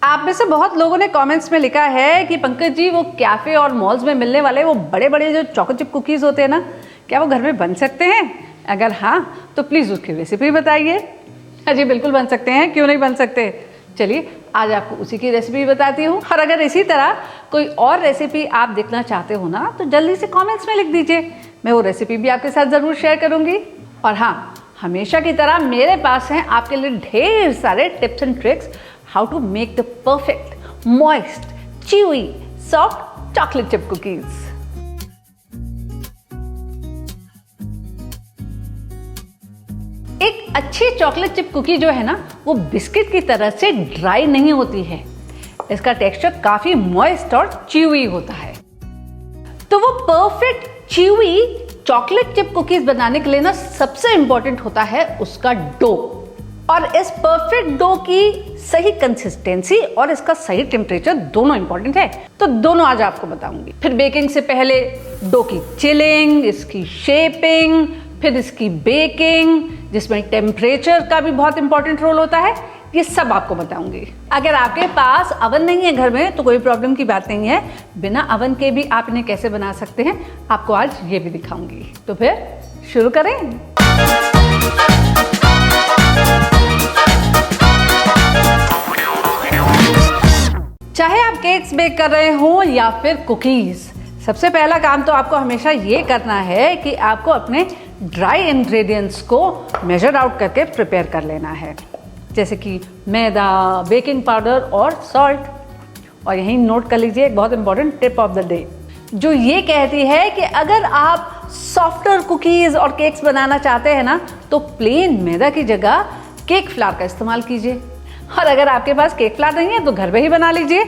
आप में से बहुत लोगों ने कमेंट्स में लिखा है कि पंकज जी वो कैफ़े और मॉल्स में मिलने वाले वो बड़े बड़े जो चॉको चिप कुकीज़ होते हैं ना, क्या वो घर में बन सकते हैं? अगर हाँ तो प्लीज़ उसकी रेसिपी बताइए। हाँ जी, बिल्कुल बन सकते हैं, क्यों नहीं बन सकते। चलिए आज आपको उसी की रेसिपी बताती हूँ। और अगर इसी तरह कोई और रेसिपी आप देखना चाहते हो ना तो जल्दी से कमेंट्स में लिख दीजिए, मैं वो रेसिपी भी आपके साथ ज़रूर शेयर करूँगी। और हाँ, हमेशा की तरह मेरे पास हैं आपके लिए ढेर सारे tips and tricks how to make the perfect moist chewy soft chocolate chip cookies. एक अच्छी चॉकलेट चिप कुकी जो है ना वो बिस्किट की तरह से ड्राई नहीं होती है, इसका टेक्सचर काफी मॉइस्ट और च्यूई होता है। तो वो perfect chewy chocolate chip cookies बनाने के लिए ना सबसे इंपॉर्टेंट होता है उसका डो, और इस परफेक्ट डो की सही कंसिस्टेंसी और इसका सही टेम्परेचर दोनों इंपॉर्टेंट है। तो दोनों आज आपको बताऊंगी। फिर बेकिंग से पहले डो की चिलिंग, इसकी शेपिंग, फिर इसकी बेकिंग जिसमें टेम्परेचर का भी बहुत इंपॉर्टेंट रोल होता है, ये सब आपको बताऊंगी। अगर आपके पास अवन नहीं है घर में तो कोई प्रॉब्लम की बात नहीं है, बिना अवन के भी आप इन्हें कैसे बना सकते हैं आपको आज ये भी दिखाऊंगी। तो फिर शुरू करें। चाहे आप केक्स बेक कर रहे हो या फिर कुकीज, सबसे पहला काम तो आपको हमेशा ये करना है कि आपको अपने ड्राई इंग्रेडिएंट्स को मेजर आउट करके प्रिपेयर कर लेना है, जैसे कि मैदा, बेकिंग पाउडर और सॉल्ट। और यहीं नोट कर लीजिए एक बहुत important tip of the day जो ये कहती है कि अगर आप सॉफ्टर कुकीज और केक्स बनाना चाहते हैं ना तो प्लेन मैदा की जगह केक फ्लावर का इस्तेमाल कीजिए। और अगर आपके पास केक फ्लावर नहीं है तो घर में ही बना लीजिए।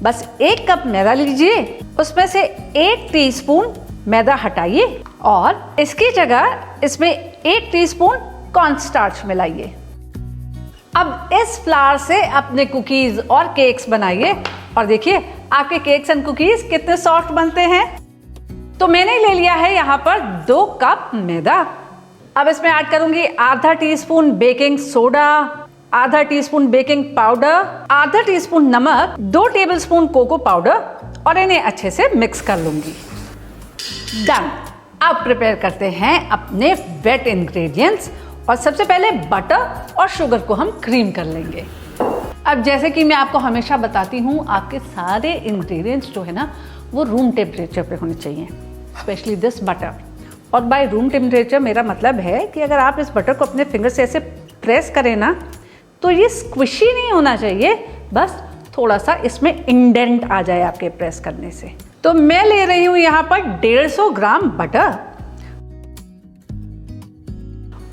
बस 1 कप मैदा लीजिए, उसमें से 1 टीस्पून मैदा हटाइए और इसकी जगह इसमें 1 टीस्पून कॉर्नस्टार्च मिलाइए। अब इस फ्लावर से अपने कुकीज और केक्स बनाइए और देखिए आपके केक्स एंड कुकीज कितने सॉफ्ट बनते हैं। तो मैंने ले लिया है यहाँ पर 2 कप मैदा। अब इसमें ऐड करूंगी आधा टीस्पून बेकिंग सोडा, आधा टीस्पून बेकिंग पाउडर, आधा टीस्पून नमक, 2 टेबलस्पून कोको पाउडर और इन्हें अच्छे से मिक्स कर लूंगी। डन। अब प्रिपेयर करते हैं अपने वेट इंग्रेडिएंट्स और सबसे पहले बटर और शुगर को हम क्रीम कर लेंगे। अब जैसे कि मैं आपको हमेशा बताती हूँ, आपके सारे इंग्रेडिएंट्स जो है ना वो रूम टेम्परेचर पे होने चाहिए, स्पेशली दिस बटर। और बाय रूम टेम्परेचर मेरा मतलब है कि अगर आप इस बटर को अपने फिंगर से ऐसे प्रेस करें ना तो ये स्क्विशी नहीं होना चाहिए, बस थोड़ा सा इसमें इंडेंट आ जाए आपके प्रेस करने से। तो मैं ले रही हूं यहां पर 150 ग्राम बटर।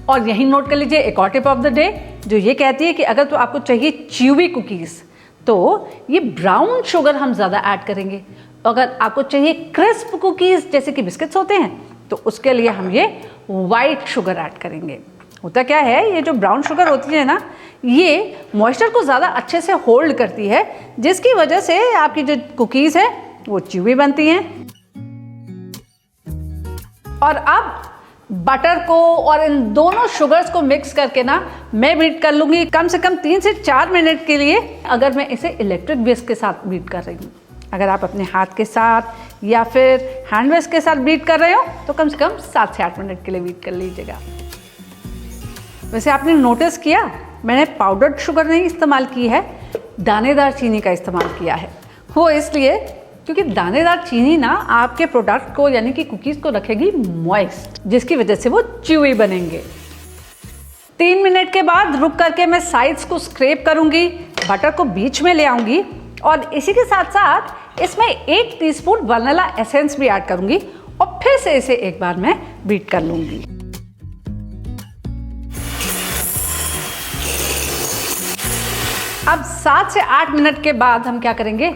और यही नोट कर लीजिए एक और टिप ऑफ द डे जो ये कहती है कि अगर तो आपको चाहिए च्यूवी कुकीज तो ये ब्राउन शुगर हम ज्यादा ऐड करेंगे। अगर आपको चाहिए क्रिस्प कुकीज जैसे कि बिस्किट्स होते हैं तो उसके लिए हम ये व्हाइट शुगर ऐड करेंगे। होता क्या है, ये जो ब्राउन शुगर होती है ना ये मॉइस्चर को ज़्यादा अच्छे से होल्ड करती है, जिसकी वजह से आपकी जो कुकीज़ है वो च्यूवी बनती हैं। और अब बटर को और इन दोनों शुगर्स को मिक्स करके ना मैं बीट कर लूँगी कम से कम 3 से 4 मिनट के लिए, अगर मैं इसे इलेक्ट्रिक विस्क के साथ बीट कर रही हूँ। अगर आप अपने हाथ के साथ या फिर हैंड विस्क के साथ बीट कर रहे हो तो कम से कम 7 से 8 मिनट के लिए बीट कर लीजिएगा। वैसे आपने नोटिस किया मैंने पाउडर्ड शुगर नहीं इस्तेमाल की है, दानेदार चीनी का इस्तेमाल किया है। वो इसलिए क्योंकि दानेदार चीनी ना आपके प्रोडक्ट को यानी कि कुकीज़ को रखेगी मॉइस्ट, जिसकी वजह से वो च्यूई बनेंगे। 3 मिनट के बाद रुक करके मैं साइड्स को स्क्रैप करूंगी, बटर को बीच में ले आऊंगी और इसी के साथ साथ इसमें 1 टीस्पून वनीला एसेंस भी ऐड करूंगी और फिर से इसे एक बार मैं बीट कर लूंगी। अब 7 से 8 मिनट के बाद हम क्या करेंगे,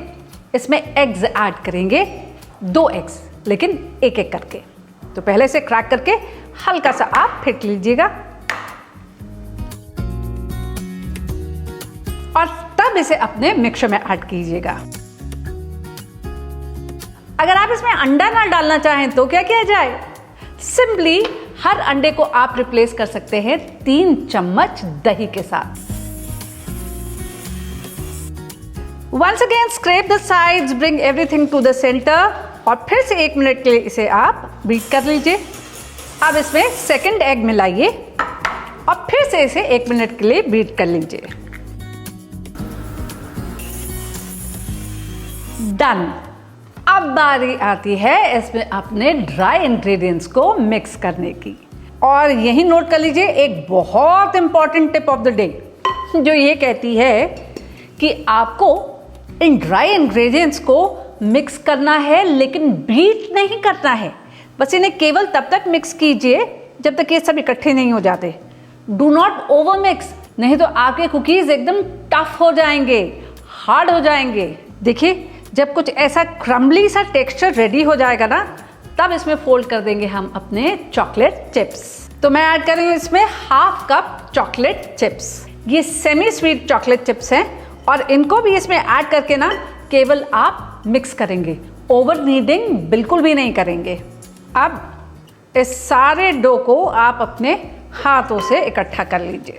इसमें एग्स ऐड करेंगे, 2 एग्स, लेकिन एक एक करके। तो पहले से क्रैक करके हल्का सा आप फेंट लीजिएगा और तब इसे अपने मिक्सचर में ऐड कीजिएगा। अगर आप इसमें अंडा ना डालना चाहें तो क्या किया जाए, सिंपली हर अंडे को आप रिप्लेस कर सकते हैं 3 चम्मच दही के साथ। Once again scrape the sides, bring everything to the centre और फिर से 1 मिनट के लिए इसे आप बीट कर लीजिए। अब इसमें सेकंड एग मिलाइए और फिर से इसे 1 मिनट के लिए बीट कर लीजिए। डन। अब बारी आती है इसमें अपने ड्राई इंग्रेडिएंट्स को मिक्स करने की। और यही नोट कर लीजिए एक बहुत important tip of the day जो ये कहती है कि आपको इन ड्राई इंग्रेडिएंट्स को मिक्स करना है लेकिन बीट नहीं करना है। बस इन्हें केवल तब तक मिक्स कीजिए जब तक ये सब इकट्ठे नहीं हो जाते। डू नॉट ओवर मिक्स, नहीं तो आपके कुकीज एकदम टफ हो जाएंगे, हार्ड हो जाएंगे। देखिए जब कुछ ऐसा क्रम्बली सा टेक्सचर रेडी हो जाएगा ना, तब इसमें फोल्ड कर देंगे हम अपने चॉकलेट चिप्स। तो मैं ऐड कर रही हूँ इसमें 1/2 कप चॉकलेट चिप्स। ये सेमी स्वीट चॉकलेट चिप्स हैं और इनको भी इसमें ऐड करके ना केवल आप मिक्स करेंगे, ओवर नीडिंग बिल्कुल भी नहीं करेंगे। अब इस सारे डो को आप अपने हाथों से इकट्ठा कर लीजिए।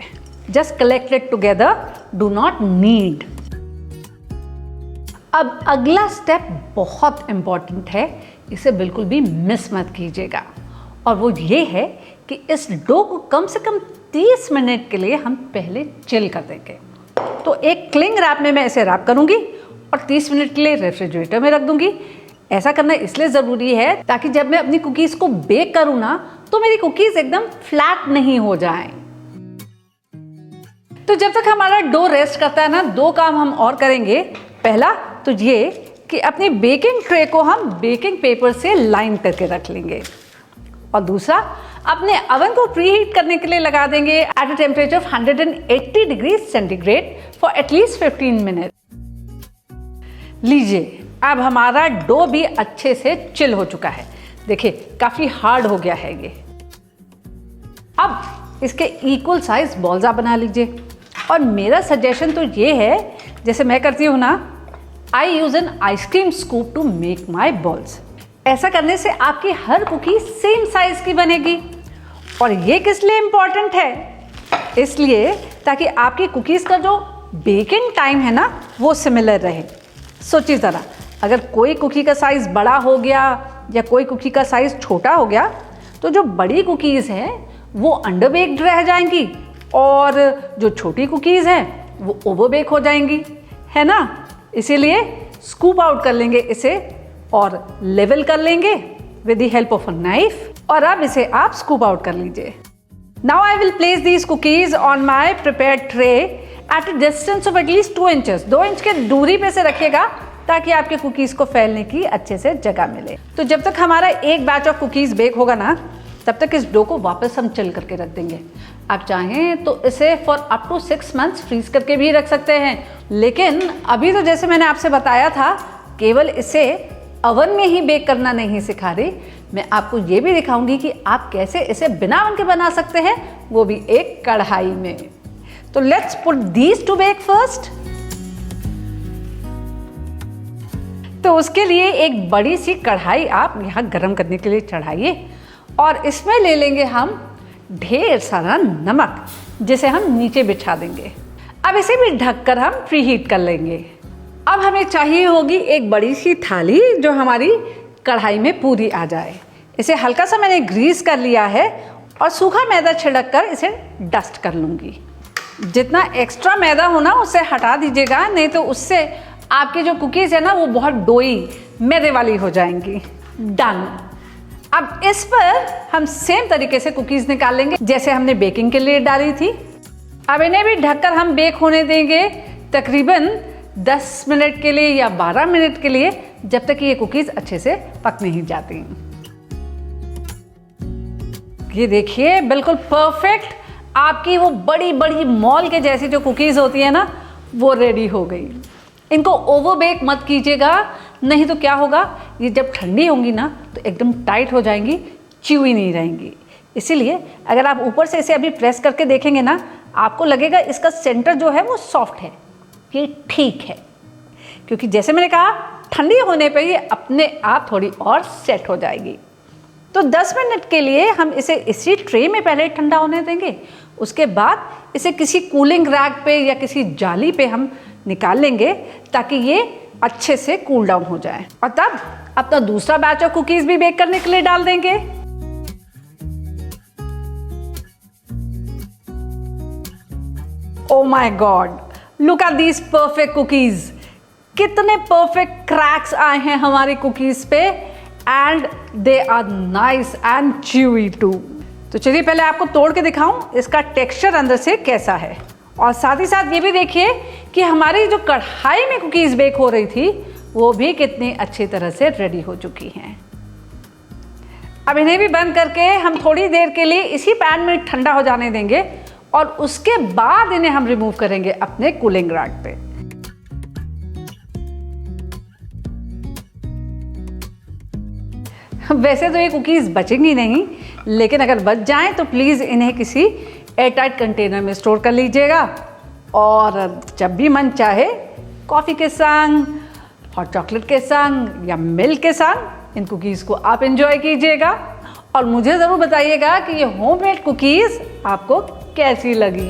Just collect it together, do not need. अब अगला स्टेप बहुत इंपॉर्टेंट है, इसे बिल्कुल भी मिस मत कीजिएगा, और वो ये है कि इस डो को कम से कम 30 मिनट के लिए हम पहले चिल कर देंगे। तो एक क्लिंग रैप में मैं इसे रैप करूंगी और 30 मिनट के लिए रेफ्रिजरेटर में रख दूंगी। ऐसा करना इसलिए ज़रूरी है ताकि जब मैं अपनी कुकीज़ को बेक करूँ ना, तो मेरी कुकीज़ एकदम फ्लैट नहीं हो जाएं। तो जब तक हमारा डो रेस्ट करता है ना, 2 काम हम और करेंगे। पहला तो ये कि अपनी बेकिंग ट्रे को हम बेकिंग पेपर से लाइन करके रख लेंगे, और दूसरा अपने अवन को प्री हीट करने के लिए लगा देंगे at a temperature of 180 degree centigrade for at least 15 minute. लीजिए अब हमारा डो भी अच्छे से चिल हो चुका है। देखिए काफी हार्ड हो गया है ये। अब इसके इक्वल साइज बॉल्स आप बना लीजिए, और मेरा सजेशन तो ये है, जैसे मैं करती हूँ ना, I use an ice cream scoop to make my balls. ऐसा करने से आपकी हर कुकी सेम साइज की बनेगी। और ये किस लिए इम्पॉर्टेंट है? इसलिए ताकि आपकी कुकीज़ का जो बेकिंग टाइम है ना, वो सिमिलर रहे। सोचिए ज़रा, अगर कोई कुकी का साइज़ बड़ा हो गया या कोई कुकी का साइज़ छोटा हो गया, तो जो बड़ी कुकीज़ हैं वो अंडर बेक्ड रह जाएंगी और जो छोटी कुकीज़ हैं वो ओवर बेक हो जाएंगी, है ना। इसीलिए स्कूप आउट कर लेंगे इसे और लेवल कर लेंगे with the help of a knife, और अब इसे आप स्कूप आउट कर लीजिए। Now I will place these cookies on my prepared tray at a distance of at least 2 inches. 2 inch के दूरी पे से रखिएगा ताकि आपके कुकीज को फैलने की अच्छे से जगह मिले। तो जब तक हमारा एक बैच ऑफ कुकीज बेक होगा ना, तब तक इस डो को वापस हम चिल करके रख देंगे। आप चाहें तो इसे for up to 6 months freeze करके भी रख सकते हैं, लेकिन अभी तो जैसे मैंने आपसे बताया था, केवल इसे अवन में ही बेक करना नहीं सिखा रही, मैं आपको ये भी दिखाऊंगी कि आप कैसे इसे बिना अवन के बना सकते हैं, वो भी एक कढ़ाई में। तो let's put these to bake first. तो उसके लिए एक बड़ी सी कढ़ाई आप यहाँ गर्म करने के लिए चढ़ाइए, और इसमें ले लेंगे हम ढेर सारा नमक, जिसे हम नीचे बिछा देंगे। अब इसे भी ढककर हम प्री हीट कर लेंगे। अब हमें चाहिए होगी एक बड़ी सी थाली जो हमारी कढ़ाई में पूरी आ जाए। इसे हल्का सा मैंने ग्रीस कर लिया है और सूखा मैदा छिड़क कर इसे डस्ट कर लूँगी। जितना एक्स्ट्रा मैदा हो ना उसे हटा दीजिएगा, नहीं तो उससे आपकी जो कुकीज़ है ना वो बहुत डोई मैदे वाली हो जाएंगी। डन। अब इस पर हम सेम तरीके से कुकीज़ निकाल लेंगे जैसे हमने बेकिंग के लिए डाली थी। अब इन्हें भी ढककर हम बेक होने देंगे तकरीबन 10 मिनट के लिए या 12 मिनट के लिए, जब तक ये कुकीज़ अच्छे से पक नहीं जाती। ये देखिए बिल्कुल परफेक्ट आपकी वो बड़ी बड़ी मॉल के जैसी जो कुकीज़ होती है ना, वो रेडी हो गई। इनको ओवर बेक मत कीजिएगा, नहीं तो क्या होगा, ये जब ठंडी होंगी ना तो एकदम टाइट हो जाएंगी, च्यूई नहीं रहेंगी। इसीलिए अगर आप ऊपर से इसे अभी प्रेस करके देखेंगे ना, आपको लगेगा इसका सेंटर जो है वो सॉफ्ट है। ये ठीक है, क्योंकि जैसे मैंने कहा ठंडी होने पे ये अपने आप थोड़ी और सेट हो जाएगी। तो 10 मिनट के लिए हम इसे इसी ट्रे में पहले ठंडा होने देंगे। उसके बाद इसे किसी कूलिंग रैक पे या किसी जाली पे हम निकाल लेंगे ताकि ये अच्छे से कूल डाउन हो जाए, और तब अपना दूसरा बैच ऑफ कुकीज भी बेक करने के लिए डाल देंगे। Oh my God, look at these perfect cookies. कितने परफेक्ट क्रैक्स आए हैं हमारी कुकीज पे, and they are nice and chewy too. तो चलिए पहले आपको तोड़ के दिखाऊं इसका टेक्सचर अंदर से कैसा है, और साथ ही साथ ये भी देखिए कि हमारी जो कढ़ाई में कुकीज बेक हो रही थी वो भी कितनी अच्छी तरह से रेडी हो चुकी हैं। अब इन्हें भी बंद करके हम थोड़ी देर के लिए इसी पैन में ठंडा हो जाने देंगे, और उसके बाद इन्हें हम रिमूव करेंगे अपने कूलिंग रैक पे। वैसे तो ये कुकीज़ बचेंगी नहीं, लेकिन अगर बच जाएं तो प्लीज़ इन्हें किसी एयरटाइट कंटेनर में स्टोर कर लीजिएगा, और जब भी मन चाहे कॉफ़ी के संग, हॉट चॉकलेट के संग या मिल्क के संग इन कुकीज़ को आप एंजॉय कीजिएगा, और मुझे ज़रूर बताइएगा कि ये होममेड कुकीज़ आपको कैसी लगी।